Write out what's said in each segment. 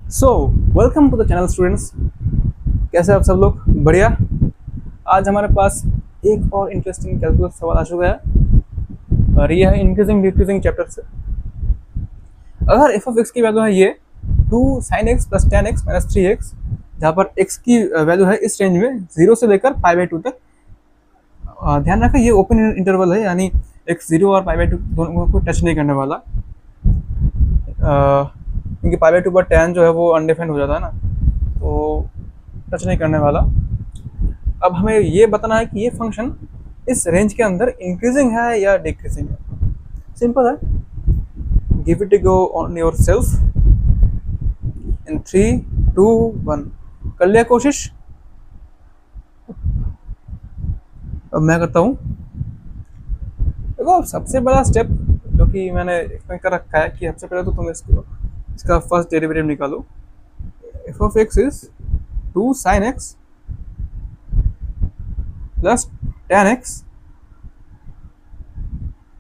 So welcome to the channel students. कैसे आप सब लोग? बढ़िया। आज हमारे पास एक और इंटरेस्टिंग कैलकुलस सवाल आ चुका है और ये है इंक्रीजिंग डिक्रीजिंग चैप्टर से। अगर एफ ऑफ एक्स की वैल्यू है ये 2 sin x plus ten X minus three x, जहाँ पर x की वैल्यू है इस रेंज में 0 से लेकर π/2 तक। ध्यान रखें ये ओपन इंटरवल है, यानी x 0 और π/2 दोनों को टच नहीं करने वाला, क्योंकि π/2 पर tan जो है वो अनडिफाइंड हो जाता है ना, तो टच नहीं करने वाला। अब हमें ये बताना है कि ये फंक्शन इस रेंज के अंदर इंक्रीजिंग है या डिक्रीजिंग है। सिंपल है, give it go on your self in 3 2 1। कर लिया कोशिश? अब मैं करता हूँ। देखो सबसे बड़ा स्टेप जो कि मैंने एक्सप्लेन कर रखा है कि सबसे पहले तो तुम इसका फर्स्ट डेरिवेटिव निकालो। F of X is 2 sin x plus ten X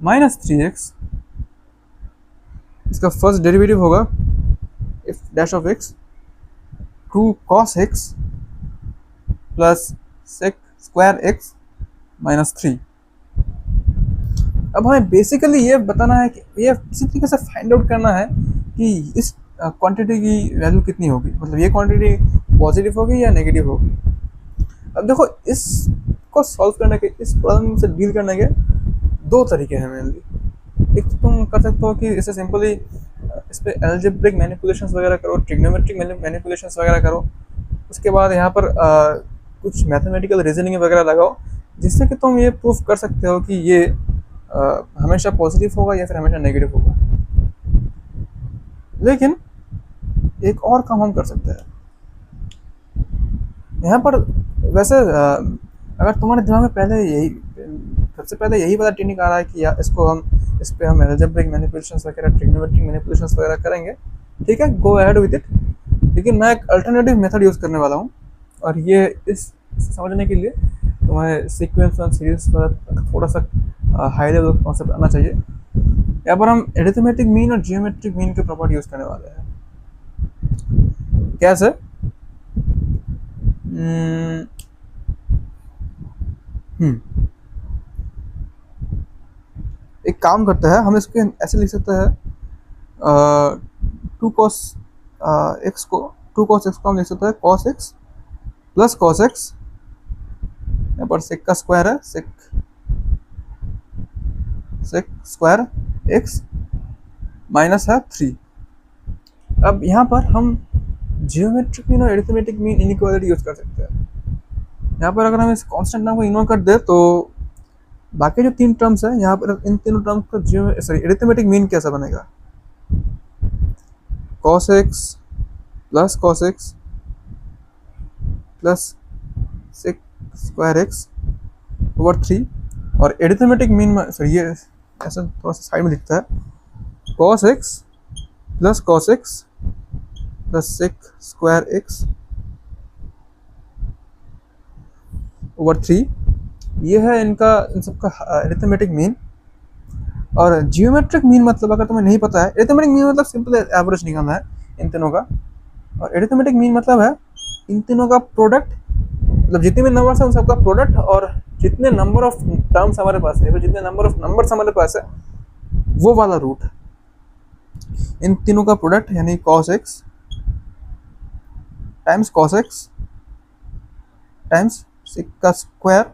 minus three X. इसका फर्स्ट डेरिवेटिव होगा F dash of X 2 cos x plus sec square X minus three. अब हमें बेसिकली ये बताना है कि ये किसी तरीके से फाइंड आउट करना है कि इस क्वांटिटी की वैल्यू कितनी होगी, मतलब ये क्वांटिटी पॉजिटिव होगी या नेगेटिव होगी। अब देखो इसको सॉल्व करने के, इस प्रॉब्लम से डील करने के दो तरीके हैं मेनली। एक तो तुम कर सकते हो कि इसे सिंपली इस पर एल्जेब्रिक मैनिपुलेशंस वगैरह करो, ट्रिग्नोमेट्रिक मैनिपुलेशंस वगैरह करो। उसके बाद यहाँ पर कुछ मैथमेटिकल रीजनिंग वगैरह लगाओ, जिससे कि तुम ये प्रूफ कर सकते हो कि ये हमेशा पॉजिटिव होगा या फिर हमेशा नेगेटिव होगा। लेकिन एक और काम हम कर सकते हैं यहाँ पर। वैसे अगर तुम्हारे दिमाग में पहले यही सबसे पहले यही वाला टेक्निक आ रहा है कि या इसको हम इस पे हम एल्जेब्रिक मैनिपुलेशंस वगैरह, ट्रिग्नोमेट्रिक मैनिपुलेशंस वगैरह करेंगे, ठीक है, गो अहेड विद इट। लेकिन मैं एक अल्टरनेटिव मेथड यूज़ करने वाला हूँ, और ये इस समझने के लिए तुम्हें सीक्वेंस और सीरीज पर थोड़ा सा हाई लेवल कॉन्सेप्ट आना चाहिए। यहाँ पर हम एरिथमेटिक मीन और जियोमेट्रिक मीन के प्रॉपर्टी यूज़ करने वाले हैं। कैसे? एक काम करते हैं, हम इसके ऐसे लिख सकते हैं, टू कॉस एक्स को हम लिख सकते हैं cos x plus cos x. यहाँ पर सेक का स्क्वायर है, सेक स्क्वायर एक्स माइनस है थ्री। अब यहाँ पर हम जियोमेट्रिक मीन और एरिथमेटिक मीन इनइक्वालिटी यूज कर सकते हैं। यहाँ पर अगर हम इस कांस्टेंट टर्म को इग्नोर कर दे तो बाकी जो तीन टर्म्स है यहाँ पर, इन तीनों टर्म्स का एरिथमेटिक मीन कैसा बनेगा? cos x plus sec square X over three. और एरिथमेटिक मीन ये ऐसा थोड़ा सा साइड में दिखता है, cos x plus sec square X over three. ये है इनका, इन सबका एरिथमेटिक मीन। और जियोमेट्रिक मीन मतलब, अगर तुम्हें नहीं पता है, एरिथमेटिक मीन मतलब सिंपल एवरेज निकालना है इन तीनों का, और एरिथमेटिक मीन मतलब है इन तीनों का प्रोडक्ट, मतलब जितने भी नंबर्स हैं उन सबका प्रोडक्ट, और जितने नंबर ऑफ टर्म्स हमारे पास है, जितने नंबर ऑफ नंबर्स हमारे पास है, वो वाला रूट। इन तीनों का प्रोडक्ट यानी cos x times cos x times sec का स्क्वायर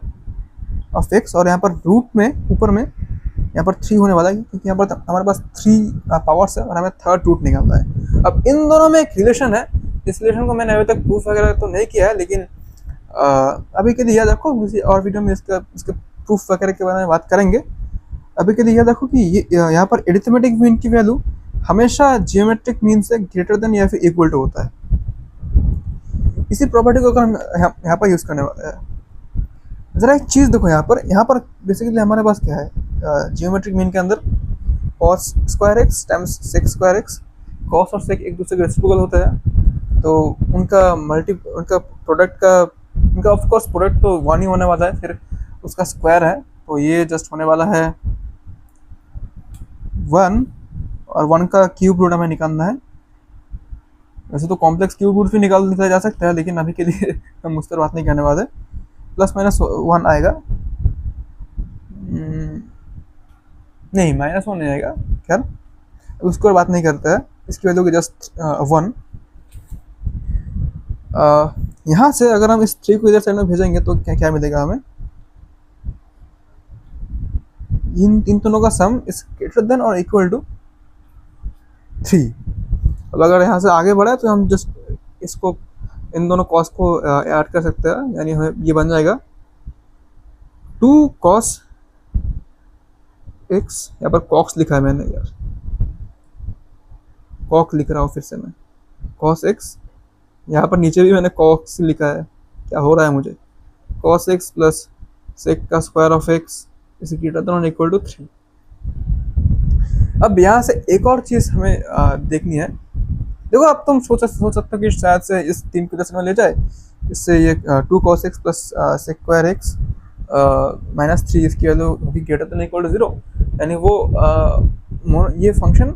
ऑफ x, और यहाँ पर रूट में ऊपर में यहाँ पर थ्री होने वाला है, क्योंकि यहाँ पर हमारे पास थ्री पावर्स है और हमें थर्ड रूट निकालना है। अब इन दोनों में एक रिलेशन है, इस रिलेशन को मैंने अभी तक प्रूफ वगैरह तो नहीं किया है, लेकिन अभी के लिए याद रखो, किसी और वीडियो में इसके प्रूफ वगैरह के बारे में बात करेंगे। अभी के लिए याद रखो कि ये यहाँ पर एरिथमेटिक मीन की वैल्यू हमेशा जियोमेट्रिक मीन से ग्रेटर देन या फिर इक्वल टू होता है। इसी प्रॉपर्टी को अगर हम यहाँ पर यूज़ करने वाले हैं, ज़रा एक चीज़ देखो, यहाँ पर बेसिकली हमारे पास क्या है, जियोमेट्रिक मीन के अंदर cos square X times sec square X. cos और सेक एक दूसरे के रेसिप्रोकल होते हैं, तो उनका प्रोडक्ट का, उनका ऑफ कोर्स प्रोडक्ट तो वन ही होने वाला है, फिर उसका स्क्वायर है, तो ये जस्ट होने वाला है वन, और वन का क्यूब रूट हमें निकालना है। वैसे तो कॉम्प्लेक्स क्यूब रूट भी निकाला जा सकता है, लेकिन अभी के लिए हम उस पर बात नहीं करने वाले। +-1 आएगा, नहीं -1 नहीं आएगा, खैर उसको बात नहीं करते हैं। इसकी वैल्यू जस्ट 1। यहाँ से अगर हम इस 3 को इधर साइड में भेजेंगे तो क्या क्या मिलेगा हमें, इन दोनों का सम इज ग्रेटर देन और इक्वल टू 3। अब अगर यहाँ से आगे बढ़ा तो हम जस्ट इसको, इन दोनों कॉस को ऐड कर सकते हैं, यानी हमें ये बन जाएगा 2 cos x, यहाँ पर कॉक्स लिखा है मैंने यार, कॉक लिख रहा हूँ फिर से मैं, cos x, यहाँ पर नीचे भी मैंने cos लिखा है, क्या हो रहा है मुझे, cos x प्लस sec का square of x is greater than और इक्वल टू 3। अब यहाँ से एक और चीज़ हमें देखनी है। देखो अब तुम सोच सकते हो कि शायद से इस 3 को दस में ले जाए, इससे ये 2 cos x plus sec square x -3 इसकी वैल्यू होगी ग्रेटर देन इक्वल टू 0, यानी वो ये फंक्शन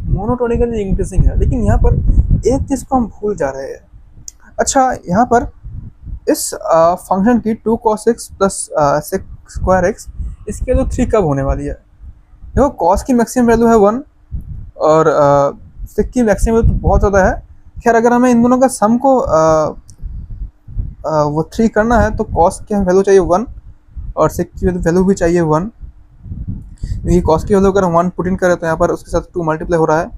मोनोटोनिकली इंक्रीजिंग है। लेकिन यहाँ पर एक चीज़ को हम भूल जा रहे हैं। अच्छा, यहाँ पर इस फंक्शन की 2 cos x plus sec square x इसकी वैल्यू 3 कब होने वाली है? देखो cos की मैक्सिमम वैल्यू है 1 और sec की मैक्सिमम वैल्यू तो बहुत ज़्यादा है। खैर अगर हमें इन दोनों का सम को वो 3 करना है तो cos की वैल्यू चाहिए 1 और sec की वैल्यू भी चाहिए 1। ये cos की वैल्यू अगर हम 1 पुट इन करें तो यहाँ पर उसके साथ 2 मल्टीप्लाई हो रहा है,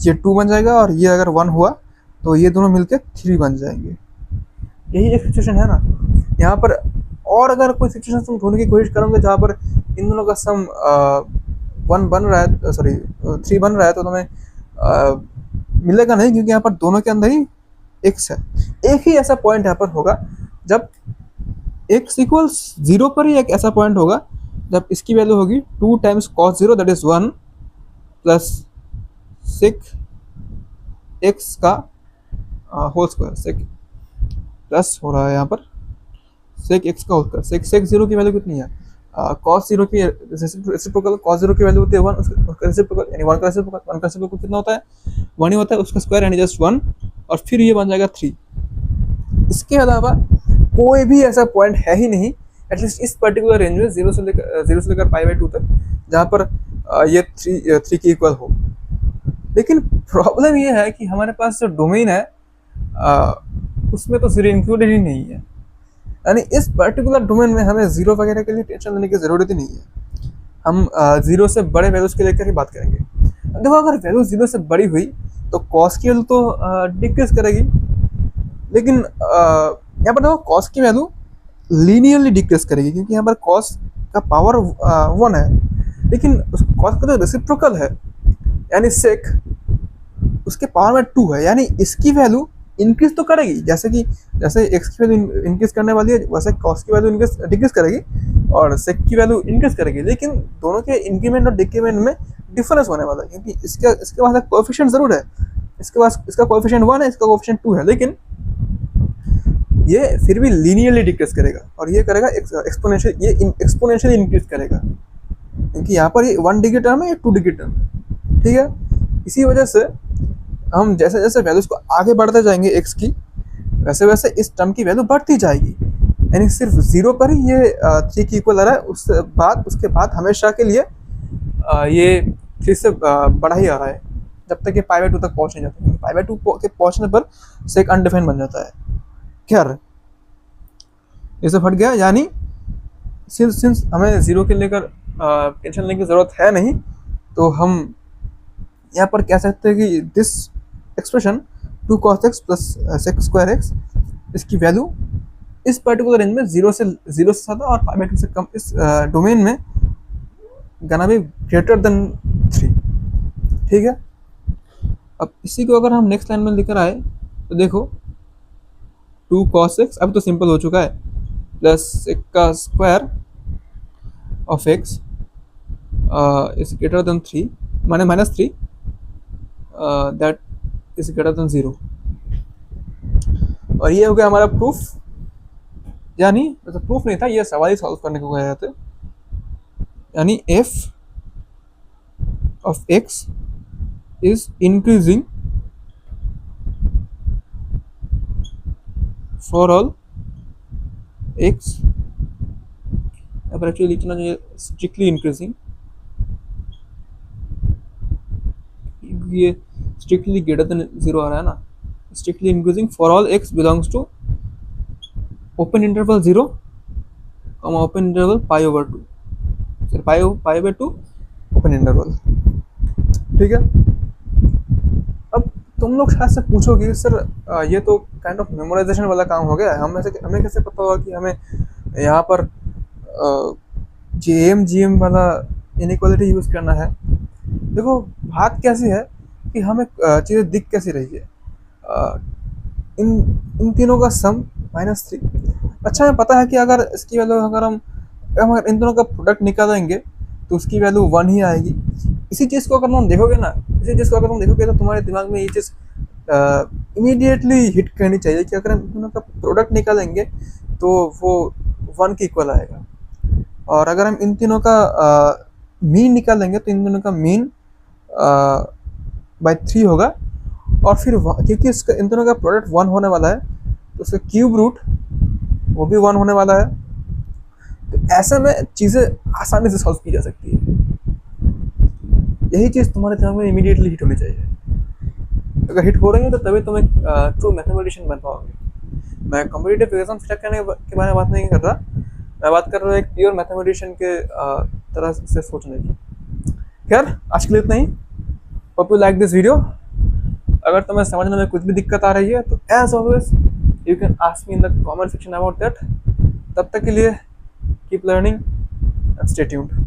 ये 2 बन जाएगा और ये अगर 1 हुआ तो ये दोनों मिलकर 3 बन जाएंगे। यही एक सिचुएशन है ना यहाँ पर। और अगर कोई सिचुएशन तुम ढूंढने की कोशिश करोगे जहाँ पर इन दोनों का सम 1 बन रहा है, सॉरी 3 बन रहा है, तो तुम्हें मिलेगा नहीं, क्योंकि यहाँ पर दोनों के अंदर ही x है। एक ही ऐसा पॉइंट यहाँ पर होगा जब x इक्वल्स 0 पर ही एक ऐसा पॉइंट होगा जब इसकी वैल्यू होगी 2 times cos 0 that is 1 plus sec x का होल स्क्वायर, sec प्लस हो रहा है यहाँ पर sec x का होल स्क्वायर। sec 0 की वैल्यू कितनी है, cos 0 की रेसिप्रोकल cos 0 की वैल्यू होती है 1, उसका रेसिप्रोकल यानी 1 का रेसिप्रोकल कितना होता है, 1 ही होता है, उसका स्क्वायर यानी जस्ट 1, और फिर ये बन जाएगा 3। इसके अलावा कोई भी ऐसा पॉइंट है ही नहीं एटलीस्ट इस पर्टिकुलर रेंज में 0 से लेकर π/2 तक जहाँ पर ये 3 की इक्वल हो। लेकिन प्रॉब्लम ये है कि हमारे पास जो डोमेन है उसमें तो 0 इंक्लूडेड ही नहीं है, यानी इस पर्टिकुलर डोमेन में हमें 0 वगैरह के लिए टेंशन लेने की ज़रूरत ही नहीं है। हम 0 से बड़े वैल्यूज के लेकर ही बात करेंगे। देखो अगर वैल्यू 0 से बड़ी हुई तो कॉस की वैल्यू तो डिक्रीज करेगी, लेकिन यहाँ पर देखो कॉस की वैल्यू लीनियरली डिक्रीज करेगी, क्योंकि यहाँ पर कॉस का पावर 1 है, लेकिन कॉस का तो रेसिप्रोकल है यानी सेक उसके पावर में 2 है, यानी इसकी वैल्यू इंक्रीज तो करेगी, जैसे एक्स की वैल्यू इंक्रीज करने वाली है वैसे कॉस की वैल्यू डिक्रीज करेगी और सेक की वैल्यू इंक्रीज करेगी। लेकिन दोनों के इंक्रीमेंट और डिक्रीमेंट में डिफरेंस होने वाला है, क्योंकि इसके पास एक कोएफिशिएंट जरूर है, इसके पास इसका कोएफिशिएंट 1 है, इसका कोएफिशिएंट 2 है, लेकिन ये फिर भी लीनियरली डिक्रीज करेगा और ये करेगा एक्सपोनेंशियली इंक्रीज करेगा, क्योंकि यहाँ पर ये 1 डिग्री टर्म है, ये 2 डिग्री टर्म है, ठीक है। इसी वजह से हम जैसे जैसे वैल्यूज को आगे बढ़ते जाएंगे x की, वैसे वैसे इस टर्म की वैल्यू बढ़ती जाएगी, यानी सिर्फ 0 पर ही ये 3 की इक्वल आ रहा है, उसके बाद हमेशा के लिए ये 3 से बड़ा ही आ रहा है जब तक ये π/2 तक पहुँच नहीं जाता। π/2 के पहुँचने पर सेक अनडिफाइंड बन जाता है। खैर ये सब हट गया, यानी सिंस हमें 0 के लेकर टेंशन लेने की ज़रूरत है नहीं, तो हम यहाँ पर कह सकते हैं कि this expression 2 cos x plus sec square x इसकी वैल्यू इस पर्टिकुलर रेंज में 0 से ज़्यादा और π/2 से कम इस डोमेन में गना बी ग्रेटर देन 3, ठीक है। अब इसी को अगर हम नेक्स्ट लाइन में लेकर आए तो देखो 2 cos x अब तो सिंपल हो चुका है प्लस sec का square of x is greater than 3 माने -3 दैट इज ग्रेटर देन 0, और ये हो गया हमारा प्रूफ। यानी तो प्रूफ नहीं था, ये सवाल ही सॉल्व करने को गए थे, यानी f of x is increasing for all X, यहाँ पर एक्चुअली लिखना चाहिए स्ट्रिक्टली इंक्रीजिंग, ये स्ट्रिक्टली ग्रेटर देन 0 आ रहा है ना, strictly increasing for all X belongs to open interval 0 open interval pi over 2, sir pi by 2 open interval. ठीक है, अब तुम लोग शायद से पूछोगे सर ये तो काइंड ऑफ मेमोराइजेशन वाला काम हो गया, हमें कैसे पता होगा कि हमें यहाँ पर जेएम जीएम वाला इनइक्वालिटी यूज़ करना है। देखो बात कैसी है कि हमें चीज़ें दिख कैसी रही है, इन इन तीनों का सम -3। अच्छा हमें पता है कि अगर इसकी वैल्यू अगर हम इन दोनों का प्रोडक्ट निकालेंगे तो उसकी वैल्यू 1 ही आएगी। इसी चीज़ को अगर तुम देखोगे ना, इसी चीज़ को अगर तुम देखोगे तो तुम्हारे दिमाग में ये चीज़ इमीडिएटली हिट करनी चाहिए कि अगर हम इन दोनों का प्रोडक्ट निकालेंगे तो वो 1 के इक्वल आएगा, और अगर हम इन तीनों का मीन निकालेंगे तो इन दोनों का मीन बाय 3 होगा, और फिर क्योंकि इसका इन दोनों का प्रोडक्ट 1 होने वाला है तो उसका क्यूब रूट वो भी 1 होने वाला है। तो ऐसे में चीज़ें आसानी से सॉल्व की जा सकती है। यही चीज़ तुम्हारे दिमाग में इमीडिएटली हिट होनी चाहिए। अगर हिट हो रही है तो तभी तुम एक ट्रू मैथमेटिशियन बन पाओगे। मैं कॉम्पिटिटिव एग्जाम क्रैक करने के बारे में बात नहीं कर रहा, मैं बात कर रहा हूँ एक प्योर मैथमेटिशियन के तरह से सोचने की। खैर आज के लिए इतना ही। Hope you like this video. अगर तुम्हें समझने में कुछ भी दिक्कत आ रही है तो as always you can ask me in the comment section about that. तब तक के लिए keep learning and stay tuned.